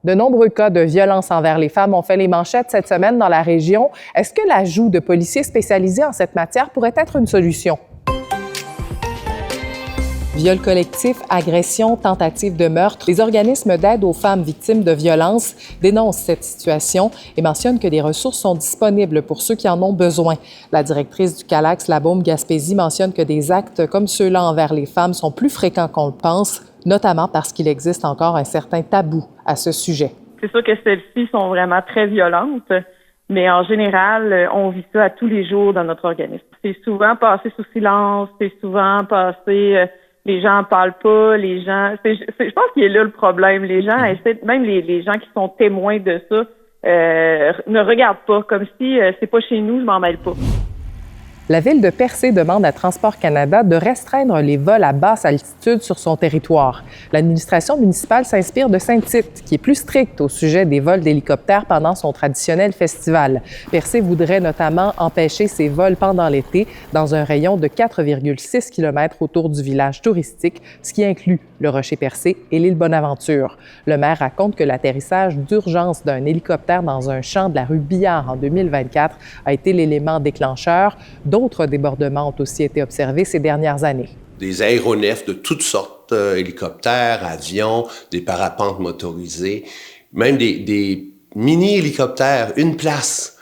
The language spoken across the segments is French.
De nombreux cas de violence envers les femmes ont fait les manchettes cette semaine dans la région. Est-ce que l'ajout de policiers spécialisés en cette matière pourrait être une solution? Viol collectif, agression, tentative de meurtre, les organismes d'aide aux femmes victimes de violences dénoncent cette situation et mentionnent que des ressources sont disponibles pour ceux qui en ont besoin. La directrice du Calax La Baume-Gaspésie mentionne que des actes comme ceux-là envers les femmes sont plus fréquents qu'on le pense, notamment parce qu'il existe encore un certain tabou à ce sujet. C'est sûr que celles-ci sont vraiment très violentes, mais en général, on vit ça à tous les jours dans notre organisme. C'est souvent passé sous silence, c'est souvent passé... Les gens en parlent pas, les gens... je pense qu'il est là le problème. Les gens essaient, même les gens qui sont témoins de ça, ne regardent pas, comme si c'est pas chez nous, je m'en mêle pas. La ville de Percé demande à Transport Canada de restreindre les vols à basse altitude sur son territoire. L'administration municipale s'inspire de Saint-Tite, qui est plus stricte au sujet des vols d'hélicoptères pendant son traditionnel festival. Percé voudrait notamment empêcher ces vols pendant l'été dans un rayon de 4,6 km autour du village touristique, ce qui inclut le Rocher-Percé et l'île Bonaventure. Le maire raconte que l'atterrissage d'urgence d'un hélicoptère dans un champ de la rue Billard en 2024 a été l'élément déclencheur. D'autres débordements ont aussi été observés ces dernières années. Des aéronefs de toutes sortes, hélicoptères, avions, des parapentes motorisés, même des mini-hélicoptères, une place.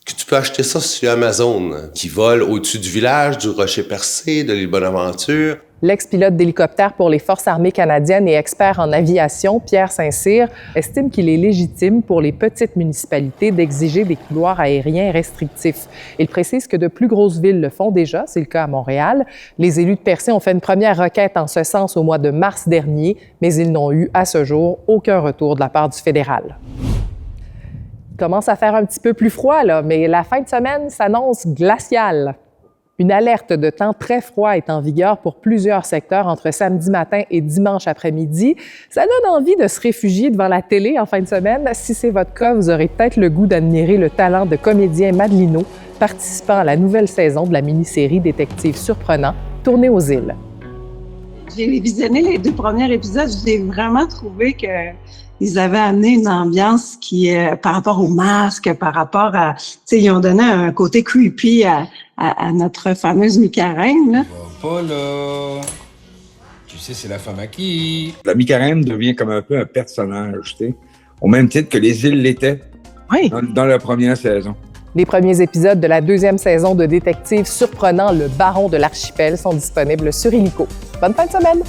Tu peux acheter ça sur Amazon, qui volent au-dessus du village, du Rocher-Percé, de l'île Bonaventure. L'ex-pilote d'hélicoptère pour les Forces armées canadiennes et expert en aviation, Pierre Saint-Cyr, estime qu'il est légitime pour les petites municipalités d'exiger des couloirs aériens restrictifs. Il précise que de plus grosses villes le font déjà, c'est le cas à Montréal. Les élus de Percé ont fait une première requête en ce sens au mois de mars dernier, mais ils n'ont eu à ce jour aucun retour de la part du fédéral. Il commence à faire un petit peu plus froid, là, mais la fin de semaine s'annonce glaciale. Une alerte de temps très froid est en vigueur pour plusieurs secteurs entre samedi matin et dimanche après-midi. Ça donne envie de se réfugier devant la télé en fin de semaine. Si c'est votre cas, vous aurez peut-être le goût d'admirer le talent de comédien Madelino, participant à la nouvelle saison de la mini-série Détective surprenant, tournée aux îles. J'ai visionné les 2 premiers épisodes, j'ai vraiment trouvé qu'ils avaient amené une ambiance qui, par rapport au masque, par rapport à, ils ont donné un côté creepy à notre fameuse mi-carême, là. Pas là. Tu sais, c'est la femme à qui? La mi-carême devient comme un peu un personnage, tu sais, au même titre que les îles l'étaient dans la première saison. Les premiers épisodes de la 2e saison de Détective surprenant, le baron de l'archipel sont disponibles sur Illico. Bonne fin de semaine!